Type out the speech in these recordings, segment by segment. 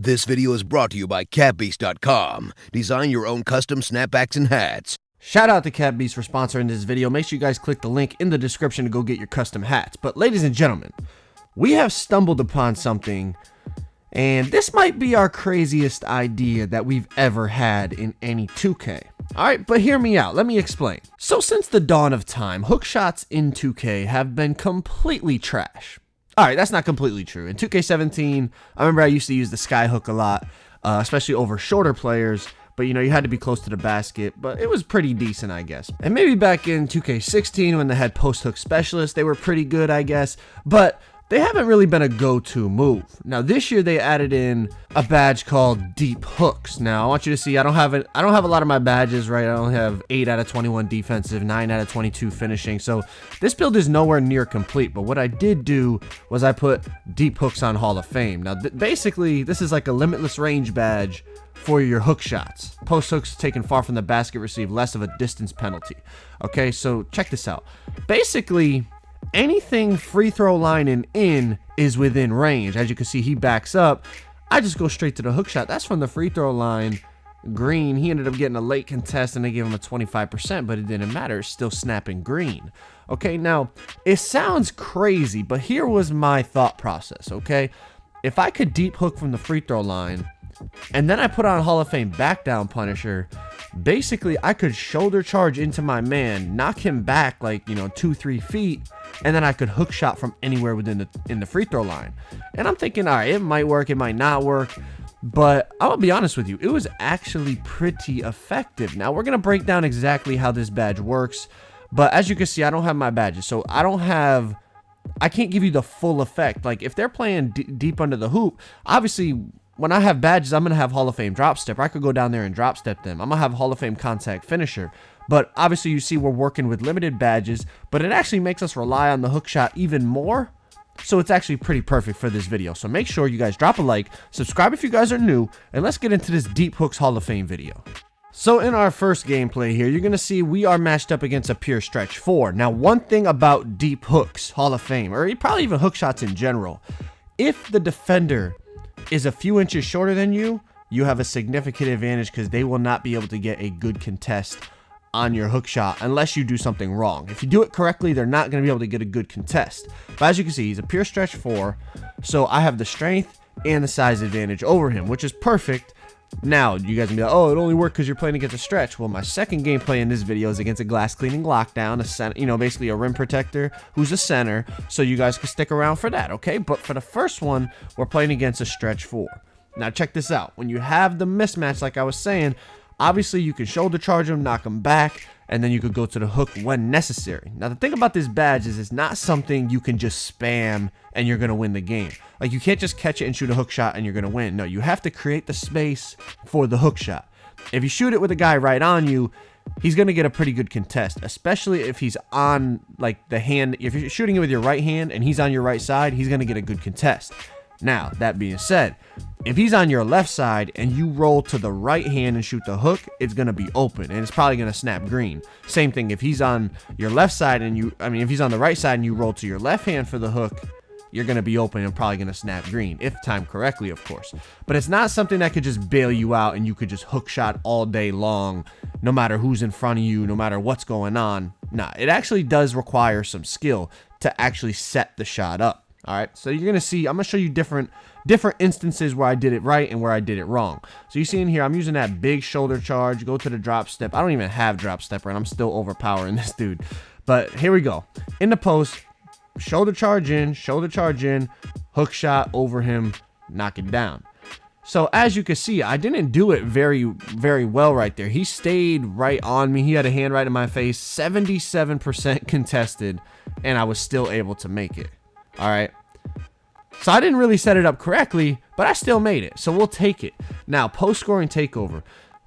This video is brought to you by CatBeast.com. Design your own custom snapbacks and hats. Shout out to CatBeast for sponsoring this video. Make sure you guys click the link in the description to go get your custom hats. But ladies and gentlemen, we have stumbled upon something, and this might be our craziest idea that we've ever had in any 2K. Alright, but hear me out. Let me explain. So since the dawn of time, hook shots in 2K have been completely trash. Alright, that's not completely true. In 2K17, I remember I used to use the sky hook a lot, especially over shorter players. But, you know, you had to be close to the basket, but it was pretty decent, I guess. And maybe back in 2K16 when they had post hook specialists, they were pretty good, I guess. But they haven't really been a go-to move. Now, this year they added in a badge called Deep Hooks. Now, I want you to see, I don't have a lot of my badges, right? I only have 8 out of 21 defensive, 9 out of 22 finishing. So this build is nowhere near complete. But what I did do was I put Deep Hooks on Hall of Fame. Now, basically, this is like a limitless range badge for your hook shots. Post hooks taken far from the basket receive less of a distance penalty. Okay, so check this out. Basically, anything free throw line and in is within range. As you can see, he backs up. I just go straight to the hook shot. That's from the free throw line. Green, he ended up getting a late contest and they gave him a 25%, but it didn't matter. It's still snapping green. Okay, now, it sounds crazy, but here was my thought process, okay? If I could deep hook from the free throw line, and then I put on Hall of Fame back down Punisher, basically I could shoulder charge into my man, knock him back like, you know, 2-3 feet, and then I could hook shot from anywhere within the free throw line. And I'm thinking, all right, it might work, it might not work, but I'm gonna be honest with you, it was actually pretty effective. Now we're gonna break down exactly how this badge works, but as you can see, I don't have my badges, so I can't give you the full effect. Like if they're playing deep under the hoop, obviously when I have badges, I'm going to have Hall of Fame drop step. I could go down there and drop step them. I'm going to have Hall of Fame contact finisher. But obviously you see we're working with limited badges, but it actually makes us rely on the hook shot even more. So it's actually pretty perfect for this video. So make sure you guys drop a like, subscribe if you guys are new, and let's get into this Deep Hooks Hall of Fame video. So in our first gameplay here, you're going to see we are matched up against a pure stretch 4. Now, one thing about Deep Hooks Hall of Fame, or probably even hook shots in general, if the defender is a few inches shorter than you, you have a significant advantage because they will not be able to get a good contest on your hook shot unless you do something wrong. If you do it correctly, they're not going to be able to get a good contest. But as you can see, he's a pure stretch 4, so I have the strength and the size advantage over him, which is perfect. Now, you guys can be like, oh, it only worked because you're playing against a stretch. Well, my second gameplay in this video is against a glass cleaning lockdown, a center, you know, basically a rim protector who's a center, so you guys can stick around for that, okay? But for the first one, we're playing against a stretch 4. Now, check this out. When you have the mismatch, like I was saying, obviously you can shoulder charge him, knock him back, and then you could go to the hook when necessary. Now, the thing about this badge is it's not something you can just spam and you're going to win the game. Like, you can't just catch it and shoot a hook shot and you're going to win. No, you have to create the space for the hook shot. If you shoot it with a guy right on you, he's going to get a pretty good contest, especially if he's on, like, the hand. If you're shooting it with your right hand and he's on your right side, he's going to get a good contest. Now, that being said, if he's on your left side and you roll to the right hand and shoot the hook, it's going to be open and it's probably going to snap green. Same thing if he's on your left side and if he's on the right side and you roll to your left hand for the hook, you're going to be open and probably going to snap green, if timed correctly, of course. But it's not something that could just bail you out and you could just hook shot all day long, no matter who's in front of you, no matter what's going on. Nah, it actually does require some skill to actually set the shot up. All right, so you're going to see, I'm going to show you different instances where I did it right and where I did it wrong. So you see in here, I'm using that big shoulder charge, go to the drop step. I don't even have drop step, right? I'm still overpowering this dude. But here we go. In the post, shoulder charge in, hook shot over him, knock it down. So as you can see, I didn't do it very, very well right there. He stayed right on me. He had a hand right in my face, 77% contested, and I was still able to make it. All right. So I didn't really set it up correctly, but I still made it. So we'll take it. Now, post-scoring takeover.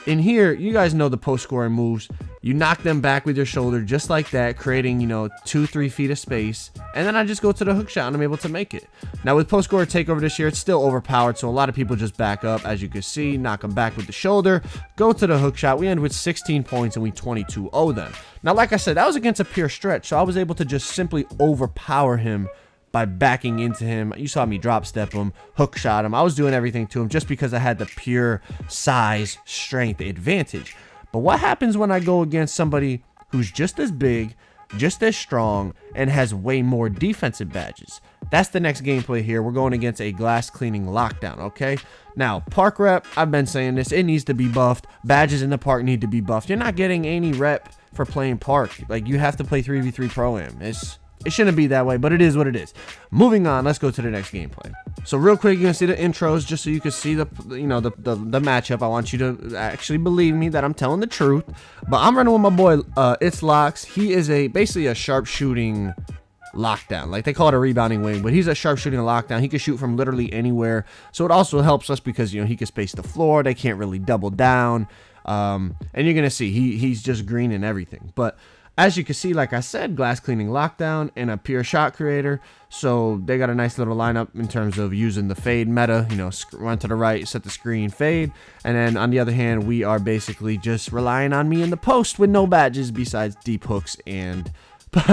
In here, you guys know the post-scoring moves. You knock them back with your shoulder just like that, creating, you know, 2-3 feet of space. And then I just go to the hook shot and I'm able to make it. Now, with post-scoring takeover this year, it's still overpowered. So a lot of people just back up, as you can see, knock them back with the shoulder, go to the hook shot. We end with 16 points and we 22-0 them. Now, like I said, that was against a pure stretch. So I was able to just simply overpower him by backing into him. You saw me drop step him, hook shot him. I was doing everything to him just because I had the pure size strength advantage. But what happens when I go against somebody who's just as big, just as strong, and has way more defensive badges? That's the next gameplay here. We're going against a glass cleaning lockdown, okay? Now, park rep, I've been saying this, it needs to be buffed. Badges in the park need to be buffed. You're not getting any rep for playing park. Like, you have to play 3v3 Pro-Am. It shouldn't be that way, but it is what it is. Moving on, let's go to the next gameplay. So real quick, you're gonna see the intros just so you can see the matchup. I want you to actually believe me that I'm telling the truth. But I'm running with my boy It's Locks. He is basically a sharpshooting lockdown. Like, they call it a rebounding wing, but he's a sharpshooting lockdown. He can shoot from literally anywhere. So it also helps us because, he can space the floor. They can't really double down. And you're gonna see he's just green and everything. But as you can see, like I said, glass cleaning lockdown and a pure shot creator. So they got a nice little lineup in terms of using the fade meta, run to the right, set the screen, fade. And then on the other hand, we are basically just relying on me in the post with no badges besides deep hooks and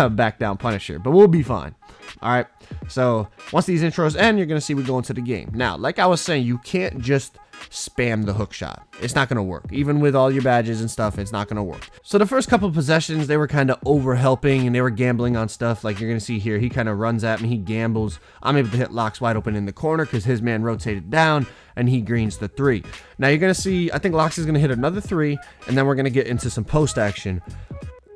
back down Punisher. But we'll be fine. All right. So once these intros end, you're going to see we go into the game. Now, like I was saying, you can't just spam the hook shot. It's not going to work. Even with all your badges and stuff, it's not going to work. So the first couple of possessions, they were kind of over helping and they were gambling on stuff. Like you're going to see here, he kind of runs at me, he gambles. I'm able to hit Locks wide open in the corner because his man rotated down and he greens the 3. Now you're going to see, I think Locks is going to hit another 3 and then we're going to get into some post action.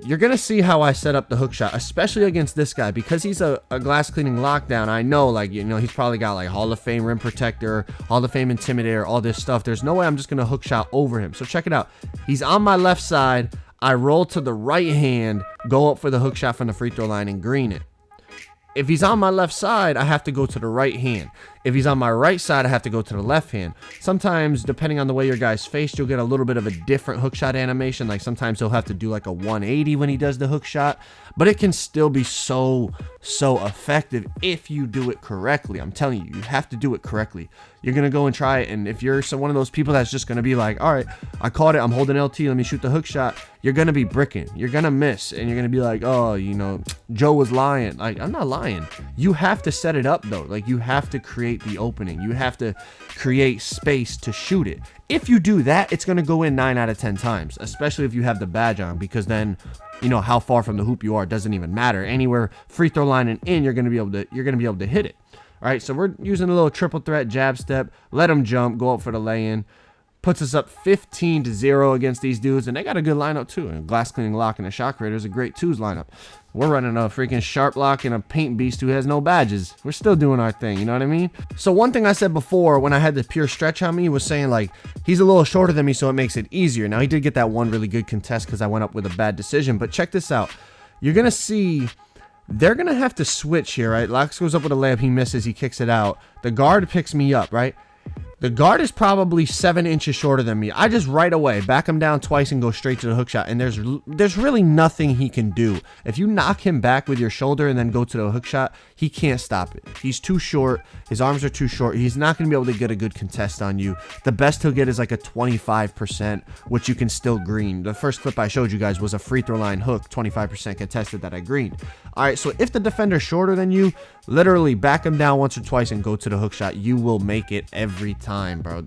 You're going to see how I set up the hook shot, especially against this guy, because he's a glass cleaning lockdown. I know, like, he's probably got like Hall of Fame rim protector, Hall of Fame intimidator, all this stuff. There's no way I'm just going to hook shot over him. So check it out. He's on my left side. I roll to the right hand, go up for the hook shot from the free throw line and green it. If he's on my left side, I have to go to the right hand. If he's on my right side, I have to go to the left hand. Sometimes, depending on the way your guy's faced, you'll get a little bit of a different hook shot animation. Like sometimes he'll have to do like a 180 when he does the hook shot, but it can still be so effective if you do it correctly. I'm telling you, you have to do it correctly. You're going to go and try it, and if you're one of those people that's just going to be like, all right, I caught it, I'm holding LT, let me shoot the hook shot, you're going to be bricking. You're going to miss, and you're going to be like, oh, Joe was lying. Like, I'm not lying. You have to set it up, though. Like, you have to create the opening. You have to create space to shoot it. If you do that, it's going to go in 9 out of 10 times, especially if you have the badge on, because then how far from the hoop you are doesn't even matter. Anywhere free throw line and in, you're going to be able to hit it. All right, so we're using a little triple threat jab step, let him jump, go up for the lay-in. Puts us up 15-0 against these dudes, and they got a good lineup too. And glass cleaning lock and a shot creator is a great twos lineup. We're running a freaking sharp lock and a paint beast who has no badges. We're still doing our thing, you know what I mean? So one thing I said before when I had the pure stretch on me was saying, like, he's a little shorter than me, so it makes it easier. Now, he did get that one really good contest because I went up with a bad decision, but check this out. You're going to see they're going to have to switch here, right? Locks goes up with a layup, he misses, he kicks it out. The guard picks me up, right? The guard is probably 7 inches shorter than me. I just right away back him down twice and go straight to the hook shot. And there's really nothing he can do. If you knock him back with your shoulder and then go to the hook shot, he can't stop it. He's too short. His arms are too short. He's not going to be able to get a good contest on you. The best he'll get is like a 25%, which you can still green. The first clip I showed you guys was a free throw line hook, 25% contested that I greened. All right, so if the defender's shorter than you, literally back him down once or twice and go to the hook shot. You will make it every time, bro.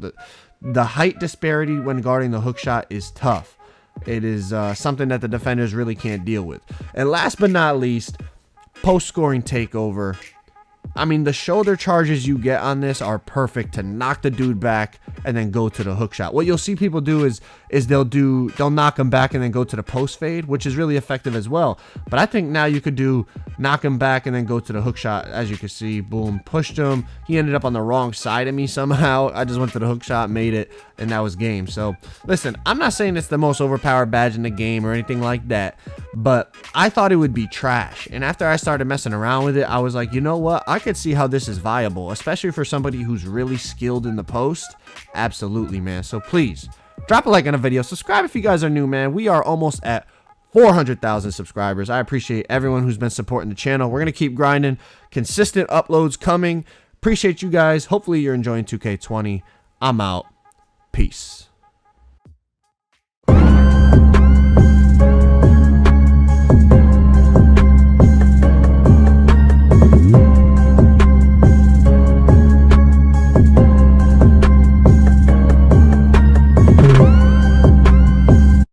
The height disparity when guarding the hook shot is tough. It is something that the defenders really can't deal with. And last but not least, post-scoring takeover. I mean, the shoulder charges you get on this are perfect to knock the dude back and then go to the hook shot. What you'll see people do is they'll knock him back and then go to the post fade, which is really effective as well. But I think now you could do knock him back and then go to the hook shot. As you can see, boom, pushed him. He ended up on the wrong side of me somehow. I just went to the hook shot, made it, and that was game. So listen, I'm not saying it's the most overpowered badge in the game or anything like that, but I thought it would be trash. And after I started messing around with it, I was like, you know what? I could see how this is viable, especially for somebody who's really skilled in the post. Absolutely, man. So please drop a like on the video, subscribe if you guys are new, man. We are almost at 400,000 subscribers. I appreciate everyone who's been supporting the channel. We're gonna keep grinding, consistent uploads coming. Appreciate you guys. Hopefully you're enjoying 2K20. I'm out. Peace.